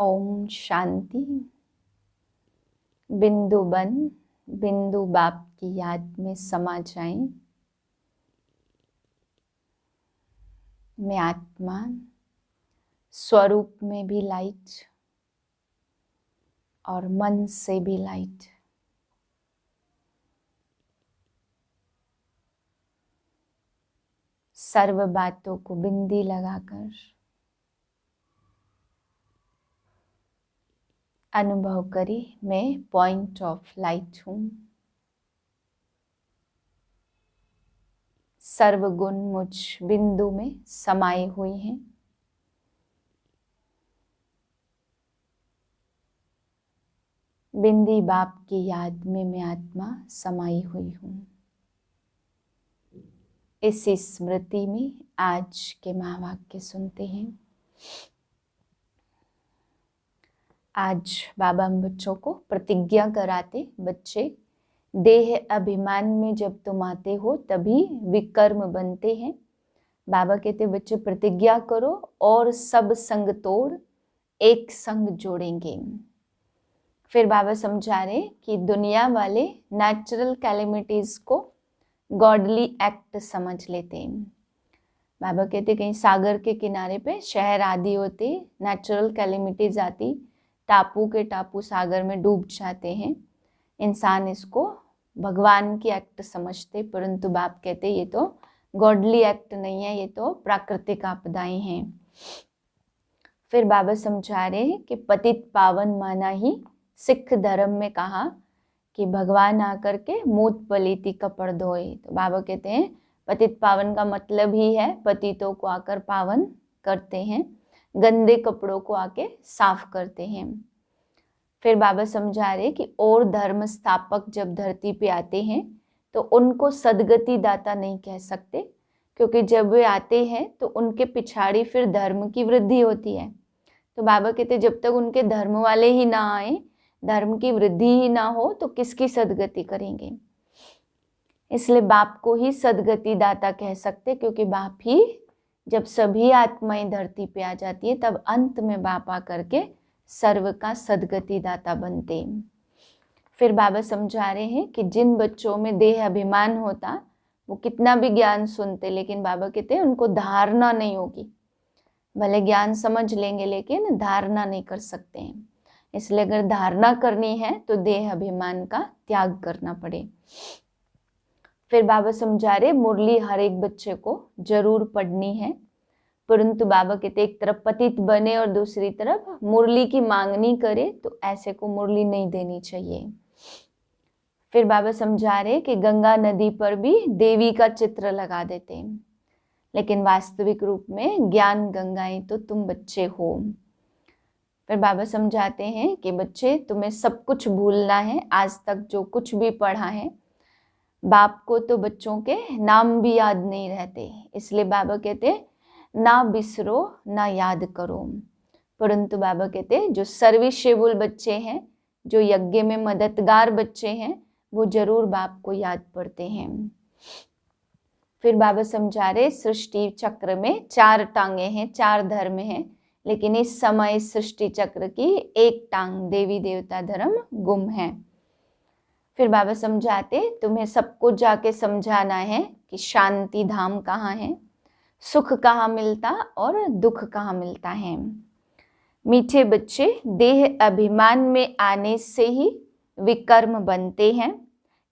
ओम शांति। बिंदु बन बिंदु बाप की याद में समा जाएं। मैं आत्मा, स्वरूप में भी लाइट और मन से भी लाइट। सर्व बातों को बिंदी लगाकर अनुभव करें, मैं पॉइंट ऑफ लाइट हूँ। सर्व गुण मुझ बिंदु में समाये हुए हैं। बिंदी बाप की याद में मैं आत्मा समाई हुई हूँ। इस स्मृति में आज के महावाक्य सुनते हैं। आज बाबा हम बच्चों को प्रतिज्ञा कराते, बच्चे देह अभिमान में जब तुम आते हो तभी विकर्म बनते हैं। बाबा कहते बच्चे प्रतिज्ञा करो और सब संग तोड़ एक संग जोड़ेंगे। फिर बाबा समझा रहे कि दुनिया वाले नेचुरल कैलेमिटीज को गॉडली एक्ट समझ लेते हैं। बाबा कहते कहीं सागर के किनारे पे शहर आदि होते, नेचुरल कैलेमिटीज आती, टापू के टापू सागर में डूब जाते हैं। इंसान इसको भगवान की एक्ट समझते, परंतु बाप कहते ये तो गॉडली एक्ट नहीं है, ये तो प्राकृतिक आपदाएं हैं। फिर बाबा समझा रहे हैं कि पतित पावन माना ही सिख धर्म में कहा कि भगवान आकर के मूत पलीती कपड़ धोए। तो बाबा कहते हैं पतित पावन का मतलब ही है पतितों को आकर पावन करते हैं, गंदे कपड़ों को आके साफ करते हैं। फिर बाबा समझा रहे कि और धर्म स्थापक जब धरती पे आते हैं तो उनको सदगति दाता नहीं कह सकते, क्योंकि जब वे आते हैं तो उनके पिछाड़ी फिर धर्म की वृद्धि होती है। तो बाबा कहते जब तक उनके धर्म वाले ही ना आए, धर्म की वृद्धि ही ना हो, तो किसकी सदगति करेंगे। इसलिए बाप को ही सदगति दाता कह सकते, क्योंकि बाप ही जब सभी आत्माएं धरती पे आ जाती है तब अंत में बाप आकर के सर्व का सदगति दाता बनते। फिर बाबा समझा रहे हैं कि जिन बच्चों में देह अभिमान होता वो कितना भी ज्ञान सुनते, लेकिन बाबा कहते हैं उनको धारणा नहीं होगी। भले ज्ञान समझ लेंगे लेकिन धारणा नहीं कर सकते हैं। इसलिए अगर धारणा करनी है तो देह अभिमान का त्याग करना पड़े। फिर बाबा समझा रहे मुरली हर एक बच्चे को जरूर पढ़नी है, परंतु बाबा कहते एक तरफ पतित बने और दूसरी तरफ मुरली की मांगनी करे तो ऐसे को मुरली नहीं देनी चाहिए। फिर बाबा समझा रहे कि गंगा नदी पर भी देवी का चित्र लगा देते हैं, लेकिन वास्तविक रूप में ज्ञान गंगाएं तो तुम बच्चे हो। फिर बाबा समझाते हैं कि बच्चे तुम्हें सब कुछ भूलना है, आज तक जो कुछ भी पढ़ा है। बाप को तो बच्चों के नाम भी याद नहीं रहते, इसलिए बाबा कहते ना बिसरो ना याद करो। परंतु बाबा कहते जो सर्विसेबल बच्चे हैं, जो यज्ञ में मददगार बच्चे हैं, वो जरूर बाप को याद पड़ते हैं। फिर बाबा समझा रहे सृष्टि चक्र में 4 टांगे हैं, 4 धर्म हैं, लेकिन इस समय सृष्टि चक्र की एक टांग देवी देवता धर्म गुम है। फिर बाबा समझाते तुम्हें सबको जाके समझाना है कि शांति धाम कहाँ है, सुख कहाँ मिलता और दुख कहाँ मिलता है। मीठे बच्चे देह अभिमान में आने से ही विकर्म बनते हैं,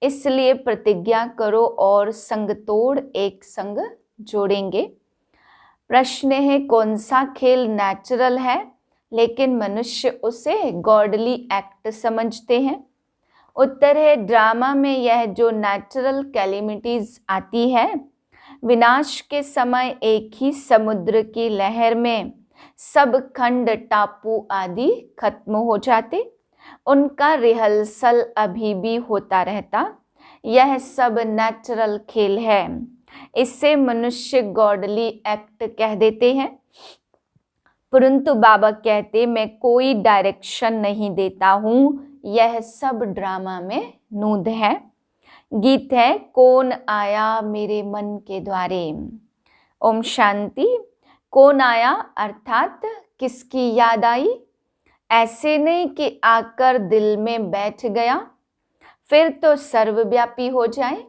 इसलिए प्रतिज्ञा करो और संग तोड़ एक संग जोड़ेंगे। प्रश्न है कौन सा खेल नेचुरल है लेकिन मनुष्य उसे गॉडली एक्ट समझते हैं। उत्तर है ड्रामा में यह जो नेचुरल कैलेमिटीज आती है, विनाश के समय एक ही समुद्र की लहर में सब खंड टापू आदि खत्म हो जाते, उनका रिहर्सल अभी भी होता रहता। यह सब नेचुरल खेल है, इससे मनुष्य गॉडली एक्ट कह देते हैं। परंतु बाबा कहते मैं कोई डायरेक्शन नहीं देता हूँ, यह सब ड्रामा में नूद है। गीत है कौन आया मेरे मन के द्वारे। ओम शांति। कौन आया अर्थात किसकी याद आई। ऐसे नहीं कि आकर दिल में बैठ गया फिर तो सर्वव्यापी हो जाए।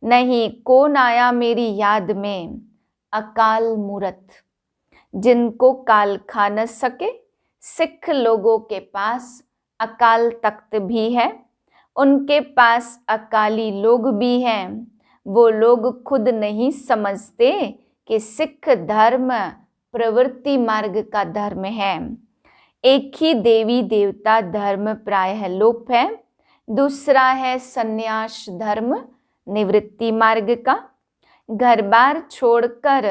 नहीं, कौन आया मेरी याद में, अकाल मूरत, जिनको काल खा न सके। सिख लोगों के पास अकाल तख्त भी है, उनके पास अकाली लोग भी हैं। वो लोग खुद नहीं समझते कि सिख धर्म प्रवृत्ति मार्ग का धर्म है। एक ही देवी देवता धर्म प्रायः लोप है, दूसरा है संन्यास धर्म निवृत्ति मार्ग का। घर बार छोड़कर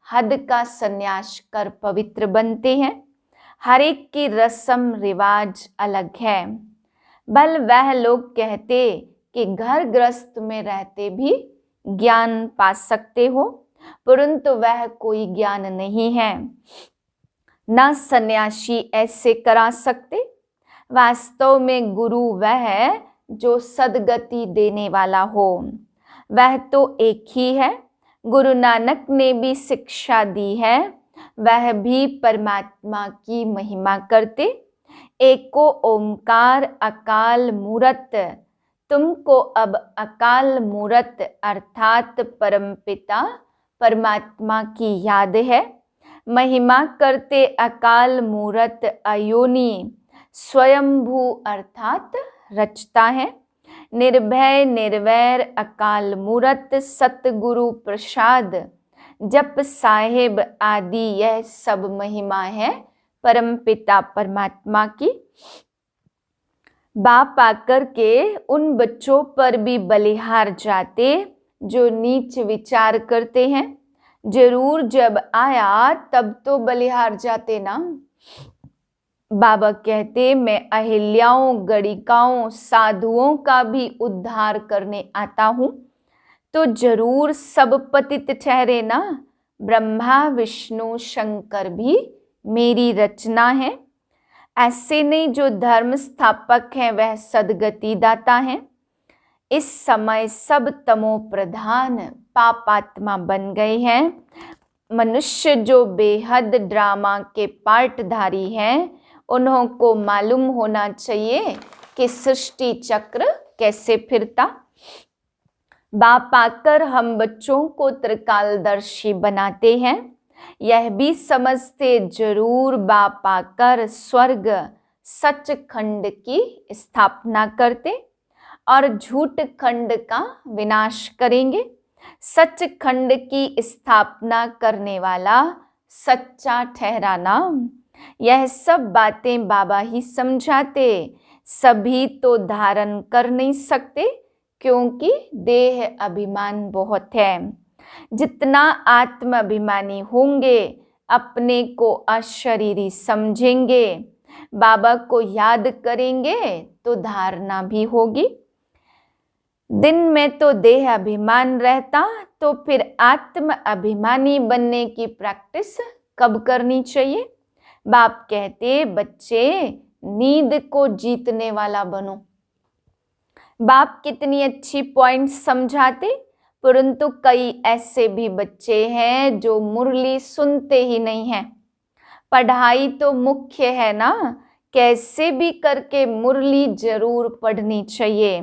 हद का संन्यास कर पवित्र बनते हैं। हर एक की रस्म रिवाज अलग है। बल वह लोग कहते कि घर गृहस्थ में रहते भी ज्ञान पा सकते हो, परंतु वह कोई ज्ञान नहीं है। न सन्यासी ऐसे करा सकते। वास्तव में गुरु वह है जो सदगति देने वाला हो, वह तो एक ही है। गुरु नानक ने भी शिक्षा दी है, वह भी परमात्मा की महिमा करते। एको ओंकार अकाल मूरत, तुमको अब अकाल मूरत अर्थात परमपिता परमात्मा की याद है। महिमा करते अकाल मूरत अयोनी, स्वयंभू अर्थात रचता है। निर्भय निर्वैर अकाल मूरत सतगुरु प्रसाद, जप साहेब आदि यह सब महिमा है परमपिता परमात्मा की। बाप आकर के उन बच्चों पर भी बलिहार जाते जो नीच विचार करते हैं। जरूर जब आया तब तो बलिहार जाते ना। बाबा कहते मैं अहिल्याओं गणिकाओं साधुओं का भी उद्धार करने आता हूँ, तो जरूर सब पतित ठहरे ना। ब्रह्मा विष्णु शंकर भी मेरी रचना है। ऐसे नहीं जो धर्म स्थापक हैं वह सदगति दाता है। इस समय सब तमो प्रधान पापात्मा बन गए हैं। मनुष्य जो बेहद ड्रामा के पार्टधारी हैं, उन्हों को मालूम होना चाहिए कि सृष्टि चक्र कैसे फिरता। बाप आकर हम बच्चों को त्रिकालदर्शी बनाते हैं। यह भी समझते जरूर बाप आकर स्वर्ग सचखंड की स्थापना करते और झूठ खंड का विनाश करेंगे। सचखंड की स्थापना करने वाला सच्चा ठहराना, यह सब बातें बाबा ही समझाते। सभी तो धारण कर नहीं सकते क्योंकि देह अभिमान बहुत है। जितना आत्म अभिमानी होंगे अपने को अशरीरी समझेंगे, बाबा को याद करेंगे तो धारणा भी होगी। दिन में तो देह अभिमान रहता, तो फिर आत्म अभिमानी बनने की प्रैक्टिस कब करनी चाहिए। बाप कहते बच्चे नींद को जीतने वाला बनो। बाप कितनी अच्छी पॉइंट समझाते, परंतु कई ऐसे भी बच्चे हैं जो मुरली सुनते ही नहीं हैं। पढ़ाई तो मुख्य है ना, कैसे भी करके मुरली जरूर पढ़नी चाहिए,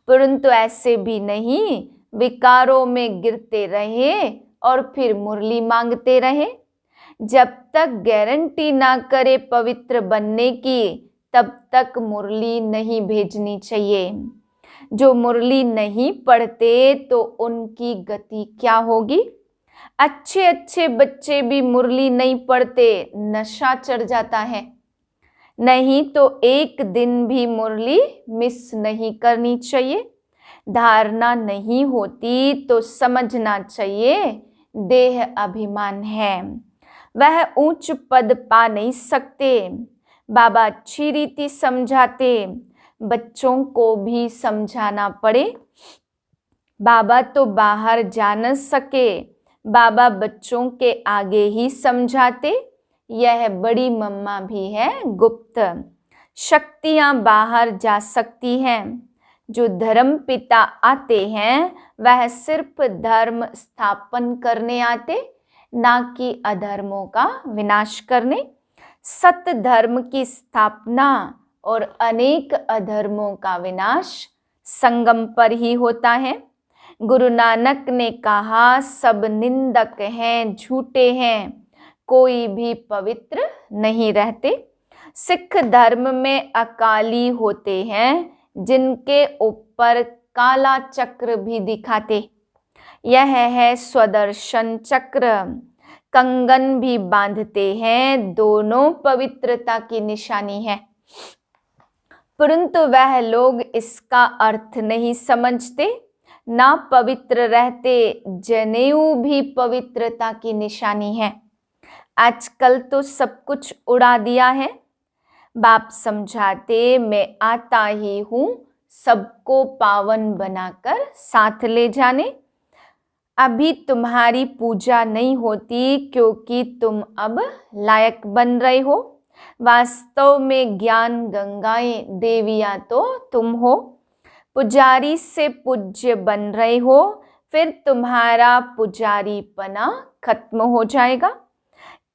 परंतु ऐसे भी नहीं विकारों में गिरते रहे और फिर मुरली मांगते रहे। जब तक गारंटी ना करे पवित्र बनने की, तब तक मुरली नहीं भेजनी चाहिए। जो मुरली नहीं पढ़ते तो उनकी गति क्या होगी। अच्छे अच्छे बच्चे भी मुरली नहीं पढ़ते, नशा चढ़ जाता है। नहीं तो एक दिन भी मुरली मिस नहीं करनी चाहिए। धारणा नहीं होती तो समझना चाहिए देह अभिमान है, वह ऊंच पद पा नहीं सकते। बाबा अच्छी रीति समझाते, बच्चों को भी समझाना पड़े। बाबा तो बाहर जा न सके, बाबा बच्चों के आगे ही समझाते। यह बड़ी मम्मा भी है गुप्त, शक्तियां बाहर जा सकती हैं। जो धर्म पिता आते हैं वह सिर्फ धर्म स्थापन करने आते, ना कि अधर्मों का विनाश करने। सत धर्म की स्थापना और अनेक अधर्मों का विनाश संगम पर ही होता है। गुरु नानक ने कहा, सब निंदक हैं, झूठे हैं, कोई भी पवित्र नहीं रहते। सिख धर्म में अकाली होते हैं, जिनके ऊपर काला चक्र भी दिखाते। यह है स्वदर्शन चक्र। कंगन भी बांधते हैं, दोनों पवित्रता की निशानी है। परंतु वह लोग इसका अर्थ नहीं समझते। ना पवित्र रहते। जनेऊ भी पवित्रता की निशानी है। आजकल तो सब कुछ उड़ा दिया है। बाप समझाते, मैं आता ही हूँ सबको पावन बनाकर साथ ले जाने। अभी तुम्हारी पूजा नहीं होती क्योंकि तुम अब लायक बन रहे हो। वास्तव में ज्ञान गंगाएं देवियां तो तुम हो। पुजारी से पूज्य बन रहे हो, फिर तुम्हारा पुजारीपना खत्म हो जाएगा।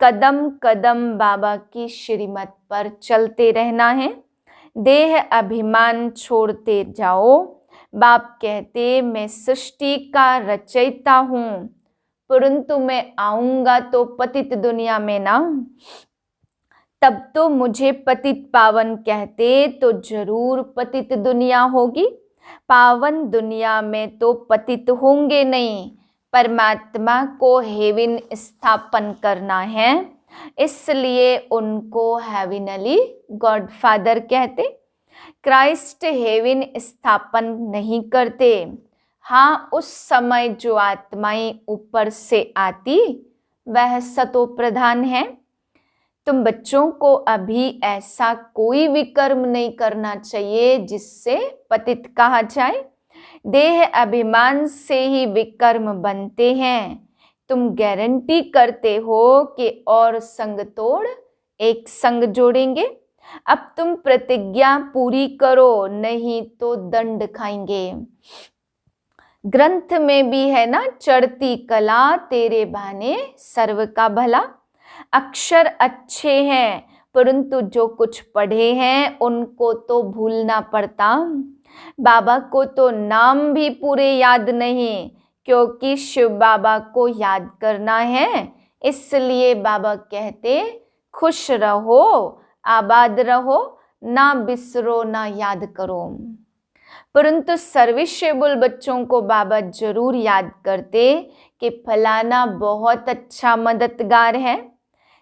कदम कदम बाबा की श्रीमत पर चलते रहना है। देह अभिमान छोड़ते जाओ। बाप कहते, मैं सृष्टि का रचयिता हूँ, परंतु मैं आऊंगा तो पतित दुनिया में ना। तब तो मुझे पतित पावन कहते तो जरूर पतित दुनिया होगी। पावन दुनिया में तो पतित होंगे नहीं। परमात्मा को हेवन स्थापन करना है, इसलिए उनको हेवनली गॉडफादर कहते। क्राइस्ट हेवन स्थापन नहीं करते। हाँ, उस समय जो आत्माएं ऊपर से आती वह सतो प्रधान है। तुम बच्चों को अभी ऐसा कोई विकर्म नहीं करना चाहिए जिससे पतित कहा जाए। देह अभिमान से ही विकर्म बनते हैं। तुम गारंटी करते हो कि और संग तोड़ एक संग जोड़ेंगे। अब तुम प्रतिज्ञा पूरी करो, नहीं तो दंड खाएंगे। ग्रंथ में भी है ना, चढ़ती कला तेरे बहाने सर्व का भला। अक्षर अच्छे हैं, परंतु जो कुछ पढ़े हैं उनको तो भूलना पड़ता। बाबा को तो नाम भी पूरे याद नहीं, क्योंकि शिव बाबा को याद करना है। इसलिए बाबा कहते, खुश रहो, आबाद रहो, ना बिसरो ना याद करो। परंतु सर्विसेबल बच्चों को बाबा जरूर याद करते कि फलाना बहुत अच्छा मददगार है।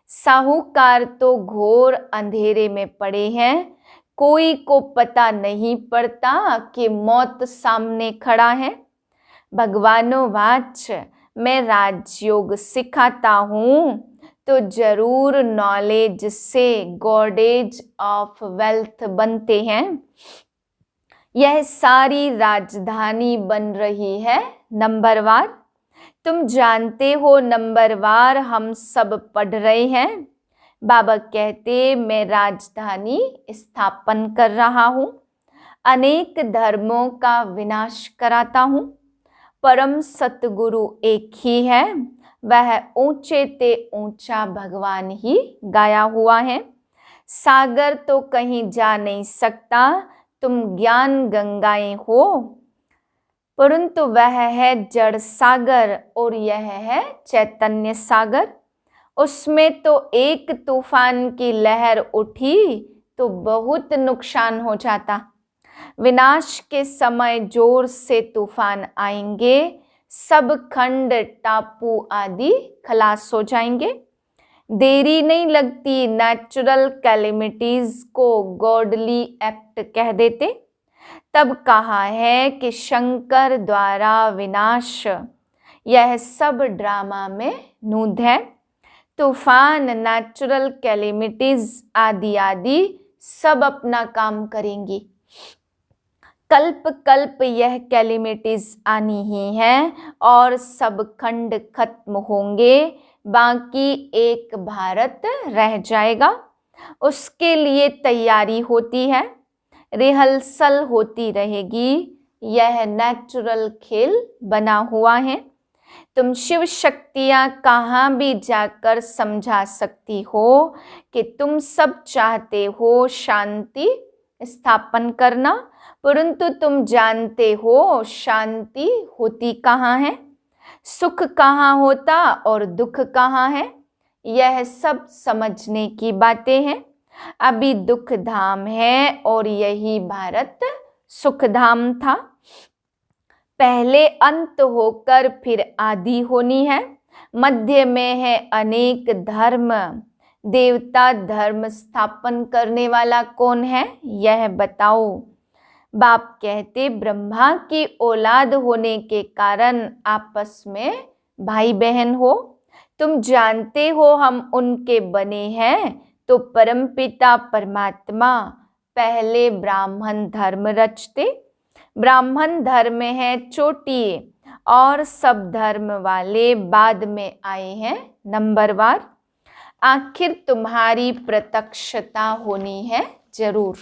साहूकार तो घोर अंधेरे में पड़े हैं। कोई को पता नहीं पड़ता कि मौत सामने खड़ा है। भगवानो वाच, मैं राजयोग सिखाता हूँ तो जरूर नॉलेज से गॉडेज ऑफ वेल्थ बनते हैं। यह सारी राजधानी बन रही है नंबरवार। तुम जानते हो नंबरवार हम सब पढ़ रहे हैं। बाबा कहते, मैं राजधानी स्थापन कर रहा हूँ, अनेक धर्मों का विनाश कराता हूँ। परम सतगुरु एक ही है, वह ऊंचे ते ऊंचा भगवान ही गाया हुआ है। सागर तो कहीं जा नहीं सकता, तुम ज्ञान गंगाएं हो, परंतु वह है जड़ सागर और यह है चैतन्य सागर। उसमें तो एक तूफान की लहर उठी तो बहुत नुकसान हो जाता। विनाश के समय जोर से तूफान आएंगे, सब खंड टापू आदि खलास हो जाएंगे। देरी नहीं लगती, नेचुरल कैलेमिटीज को गॉडली एक्ट कह देते। तब कहा है कि शंकर द्वारा विनाश, यह सब ड्रामा में नूद है। तूफान, नेचुरल कैलेमिटीज आदि आदि सब अपना काम करेंगी। कल्प कल्प यह कैलेमिटीज आनी ही है और सब खंड खत्म होंगे, बाकी एक भारत रह जाएगा। उसके लिए तैयारी होती है, रिहर्सल होती रहेगी। यह नेचुरल खेल बना हुआ है। तुम शिव शक्तियां कहाँ भी जाकर समझा सकती हो कि तुम सब चाहते हो शांति स्थापन करना, परंतु तुम जानते हो शांति होती कहाँ है, सुख कहाँ होता और दुख कहाँ है। यह सब समझने की बातें हैं। अभी दुख धाम है और यही भारत सुख धाम था। पहले अंत होकर फिर आदि होनी है। मध्य में है अनेक धर्म। देवता धर्म स्थापन करने वाला कौन है, यह बताओ। बाप कहते ब्रह्मा की औलाद होने के कारण आपस में भाई बहन हो। तुम जानते हो हम उनके बने हैं, तो परमपिता परमात्मा पहले ब्राह्मण धर्म रचते। ब्राह्मण धर्म है चोटी और सब धर्म वाले बाद में आए हैं नंबरवार। आखिर तुम्हारी प्रत्यक्षता होनी है जरूर।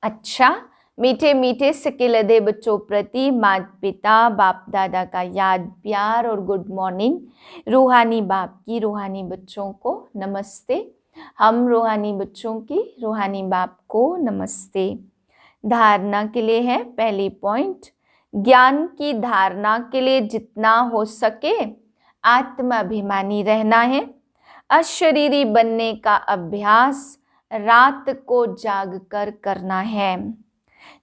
अच्छा, मीठे मीठे सिकिलदे बच्चों प्रति माता पिता बाप दादा का याद प्यार और गुड मॉर्निंग। रूहानी बाप की रूहानी बच्चों को नमस्ते। हम रूहानी बच्चों की रूहानी बाप को नमस्ते। धारणा के लिए है पहली पॉइंट, ज्ञान की धारणा के लिए जितना हो सके आत्माभिमानी रहना है। अशरीरी बनने का अभ्यास रात को जागकर करना है।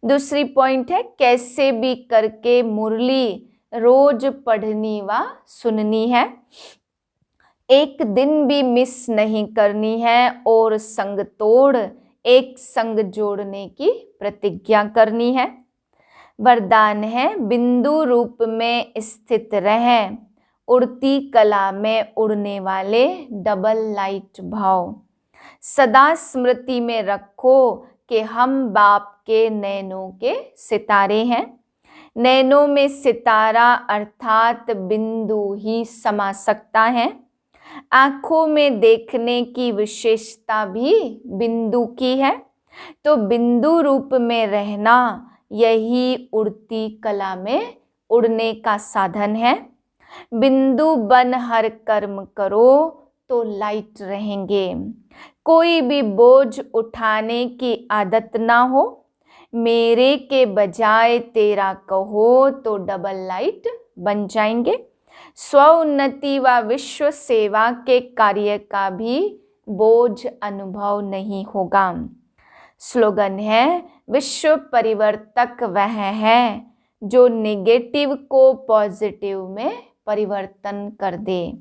दूसरी पॉइंट है कैसे भी करके मुरली रोज पढ़नी व सुननी है। एक दिन भी मिस नहीं करनी है और संग तोड़ एक संग जोड़ने की प्रतिज्ञा करनी है। वरदान है बिंदु रूप में स्थित रहें, उड़ती कला में उड़ने वाले डबल लाइट भाव। सदा स्मृति में रखो कि हम बाप के नैनों के सितारे हैं। नैनों में सितारा अर्थात बिंदु ही समा सकता है। आंखों में देखने की विशेषता भी बिंदु की है, तो बिंदु रूप में रहना यही उड़ती कला में उड़ने का साधन है। बिंदु बन हर कर्म करो तो लाइट रहेंगे। कोई भी बोझ उठाने की आदत ना हो। मेरे के बजाय तेरा कहो तो डबल लाइट बन जाएंगे। स्व उन्नति व विश्व सेवा के कार्य का भी बोझ अनुभव नहीं होगा। स्लोगन है विश्व परिवर्तक वह है जो नेगेटिव को पॉजिटिव में परिवर्तन कर दे।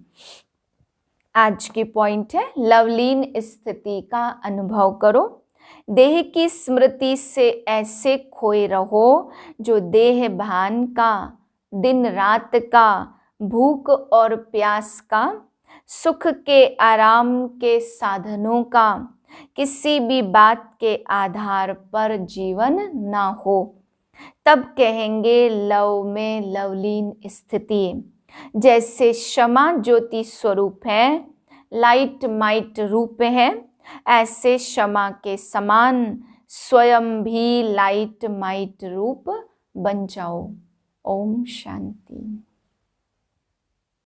आज की पॉइंट है लवलीन स्थिति का अनुभव करो। देह की स्मृति से ऐसे खोए रहो जो देह भान का, दिन रात का, भूख और प्यास का, सुख के आराम के साधनों का, किसी भी बात के आधार पर जीवन ना हो। तब कहेंगे लव में लवलीन स्थिति। जैसे क्षमा ज्योति स्वरूप है, लाइट माइट रूप है, ऐसे क्षमा के समान स्वयं भी लाइट माइट रूप बन जाओ। ओम शांति।